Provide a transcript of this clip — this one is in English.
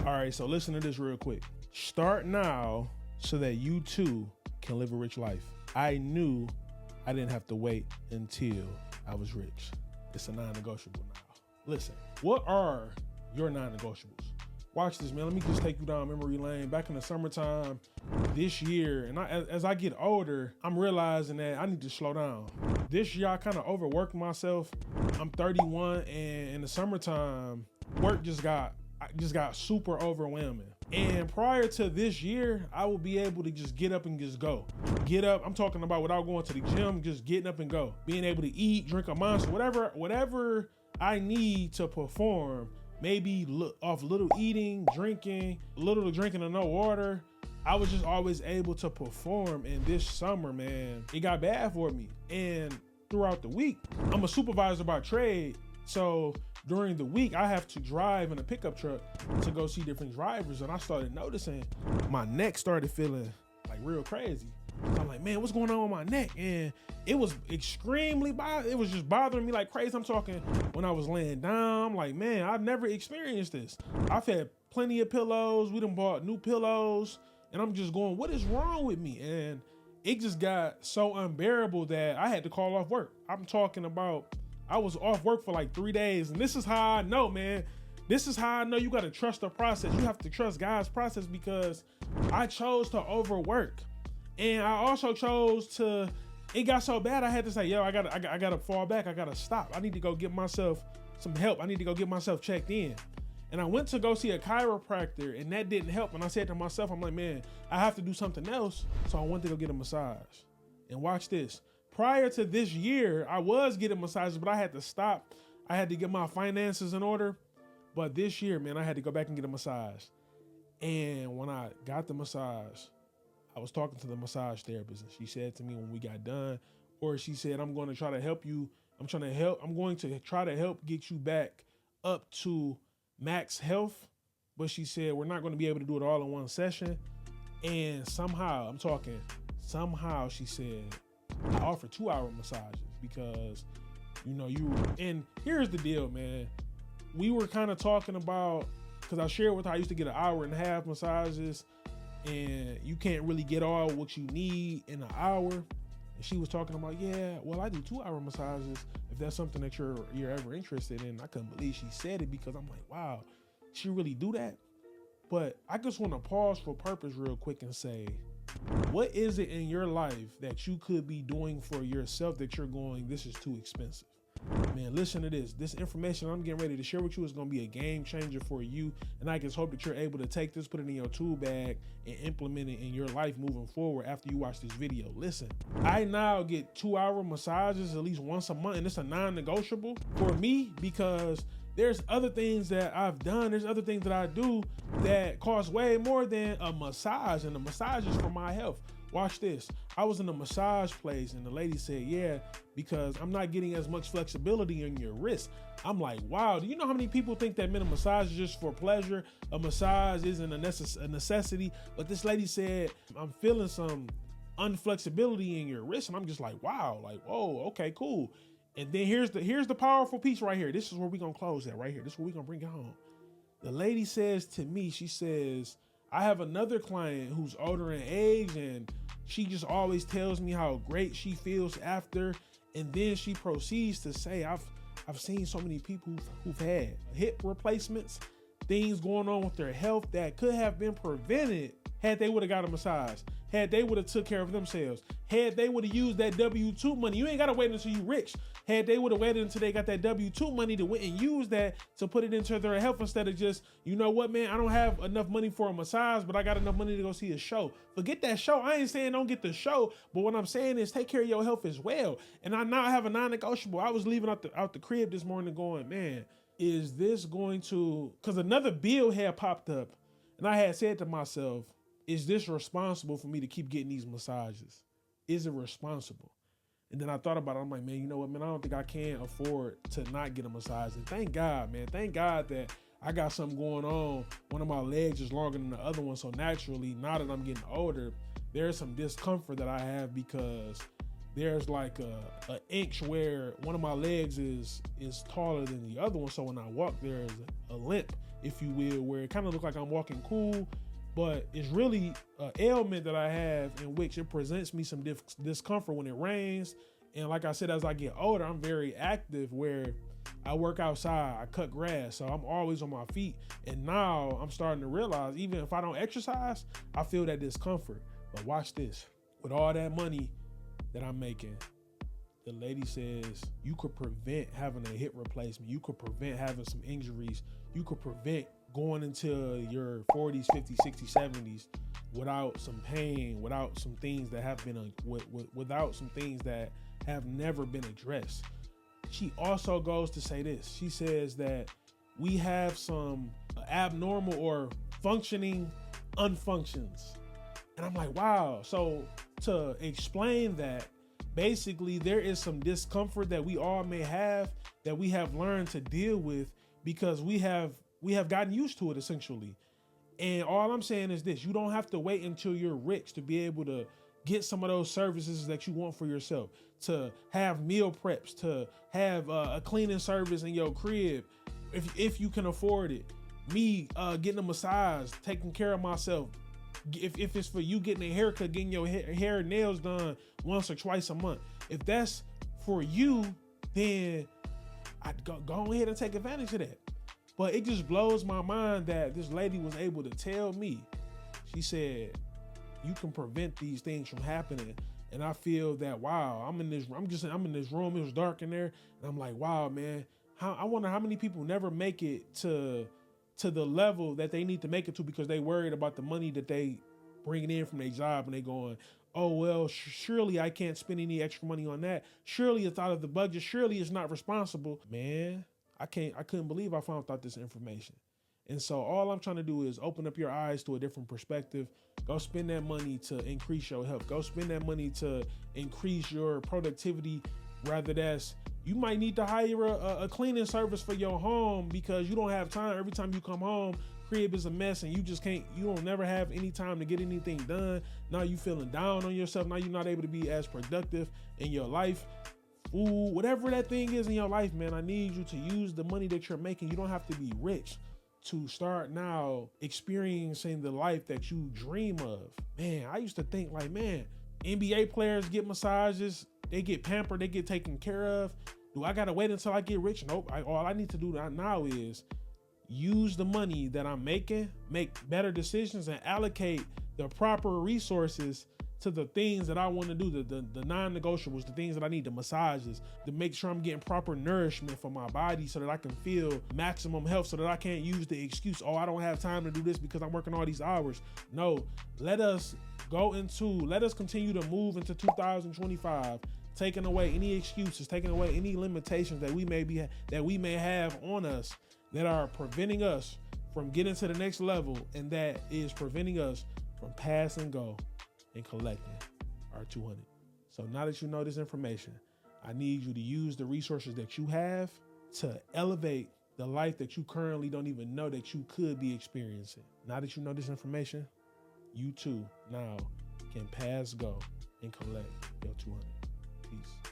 All right, so listen to this real quick. Start now so that you too can live a rich life. I knew I didn't have to wait until I was rich. It's a non-negotiable now. Listen, what are your non-negotiables? Watch this, man. Let me just take you down memory lane. Back in the summertime this year, and as I get older, I'm realizing that I need to slow down. This year, I kind of overworked myself. I'm 31, and in the summertime, work just got super overwhelming. And prior to this year, I will be able to just get up and just go. Get up, I'm talking about without going to the gym, just getting up and go. Being able to eat, drink a Monster, whatever I need to perform, maybe off little eating, drinking, little drinking of no water. I was just always able to perform. And this summer, man, it got bad for me. And throughout the week, I'm a supervisor by trade. So during the week, I have to drive in a pickup truck to go see different drivers. And I started noticing my neck started feeling like real crazy. So I'm like, man, what's going on with my neck? And it was extremely it was just bothering me like crazy. I'm talking when I was laying down, I'm like, man, I've never experienced this. I've had plenty of pillows. We done bought new pillows. And I'm just going, what is wrong with me? And it just got so unbearable that I had to call off work. I'm talking about, I was off work for like 3 days. And this is how I know, man. This is how I know you got to trust the process. You have to trust God's process, because I chose to overwork. And I also chose to, it got so bad I had to say, yo, I gotta fall back. I gotta stop. I need to go get myself some help. I need to go get myself checked in. And I went to go see a chiropractor, and that didn't help. And I said to myself, I'm like, man, I have to do something else. So I went to go get a massage. And watch this. Prior to this year, I was getting massages, but I had to stop. I had to get my finances in order. But this year, man, I had to go back and get a massage. And when I got the massage, I was talking to the massage therapist, and she said to me when we got done, or she said, I'm going to try to help you. I'm going to try to help get you back up to max health. But she said, we're not going to be able to do it all in one session. And somehow she said, I offer 2-hour massages because, and here's the deal, man. We were kind of talking about, because I shared with her, I used to get 1.5 hour massages, and you can't really get all what you need in an hour. And she was talking about, yeah, well, I do 2-hour massages if that's something that you're ever interested in. I couldn't believe she said it, because I'm like, wow, she really do that? But I just want to pause for purpose real quick and say, what is it in your life that you could be doing for yourself that you're going, this is too expensive? Man, listen to this. This information I'm getting ready to share with you is going to be a game changer for you. And I just hope that you're able to take this, put it in your tool bag, and implement it in your life moving forward after you watch this video. Listen, I now get 2-hour massages at least once a month, and it's a non-negotiable for me, because there's other things that I've done. There's other things that I do that cost way more than a massage, and the massage is for my health. Watch this. I was in a massage place, and the lady said, yeah, because I'm not getting as much flexibility in your wrist. I'm like, wow, do you know how many people think that a massage is just for pleasure? A massage isn't a necessity. But this lady said, I'm feeling some unflexibility in your wrist. And I'm just like, wow, like, whoa, okay, cool. And then here's the powerful piece right here. This is where we're going to close at right here. This is where we're going to bring it home. The lady says to me, she says, I have another client who's older in age, and she just always tells me how great she feels after. And then she proceeds to say, I've seen so many people who've had hip replacements, things going on with their health that could have been prevented had they would have got a massage, had they would have took care of themselves, had they would have used that W-2 money. You ain't got to wait until you rich. Had they would have waited until they got that W-2 money to went and use that to put it into their health, instead of just, you know what, man, I don't have enough money for a massage, but I got enough money to go see a show. Forget that show. I ain't saying don't get the show, but what I'm saying is take care of your health as well. And I now have a non-negotiable. I was leaving out the crib this morning going, man, is this going to, because another bill had popped up, and I had said to myself, is this responsible for me to keep getting these massages? Is it responsible? And then I thought about it. I'm like, man, you know what, man? I don't think I can afford to not get a massage. And thank God, man. Thank God that I got something going on. One of my legs is longer than the other one. So naturally, now that I'm getting older, there's some discomfort that I have, because there's like a inch where one of my legs is taller than the other one. So when I walk, there's a limp, if you will, where it kind of looks like I'm walking cool, but it's really an ailment that I have in which it presents me some discomfort when it rains. And like I said, as I get older, I'm very active where I work outside, I cut grass, so I'm always on my feet. And now I'm starting to realize, even if I don't exercise, I feel that discomfort. But watch this. With all that money that I'm making, the lady says you could prevent having a hip replacement. You could prevent having some injuries. You could prevent going into your 40s, 50s, 60s, 70s without some pain, without some things that have been, without some things that have never been addressed. She also goes to say this. She says that we have some abnormal or functioning unfunctions. And I'm like, wow. So to explain that, basically there is some discomfort that we all may have that we have learned to deal with because we have gotten used to it essentially. And all I'm saying is this: you don't have to wait until you're rich to be able to get some of those services that you want for yourself, to have meal preps, to have a cleaning service in your crib, if you can afford it. Me getting a massage, taking care of myself. If it's for you getting a haircut, getting your hair and nails done once or twice a month. If that's for you, then I'd go ahead and take advantage of that. But it just blows my mind that this lady was able to tell me. She said, you can prevent these things from happening. And I feel that, wow, I'm in this room, it was dark in there. And I'm like, wow, man, I wonder how many people never make it to the level that they need to make it to because they worried about the money that they bringing in from their job, and they going, oh, well, surely I can't spend any extra money on that. Surely it's out of the budget. Surely it's not responsible. Man, I couldn't believe I found out this information. And so all I'm trying to do is open up your eyes to a different perspective. Go spend that money to increase your health. Go spend that money to increase your productivity. Rather you might need to hire a cleaning service for your home because you don't have time. Every time you come home, crib is a mess and you don't never have any time to get anything done. Now you feeling down on yourself. Now you're not able to be as productive in your life. Ooh, whatever that thing is in your life, man, I need you to use the money that you're making. You don't have to be rich to start now experiencing the life that you dream of. Man, I used to think like, man, NBA players get massages, they get pampered, they get taken care of. Do I gotta wait until I get rich? Nope. All I need to do now is use the money that I'm making, make better decisions, and allocate the proper resources to the things that I want to do, the non-negotiables, the things that I need, the massages, to make sure I'm getting proper nourishment for my body so that I can feel maximum health, so that I can't use the excuse, oh, I don't have time to do this because I'm working all these hours. No, let us continue to move into 2025, taking away any excuses, taking away any limitations that we may have on us that are preventing us from getting to the next level, and that is preventing us from passing go and collecting our 200. So now that you know this information, I need you to use the resources that you have to elevate the life that you currently don't even know that you could be experiencing. Now that you know this information, you too now can pass go and collect your 200. Peace.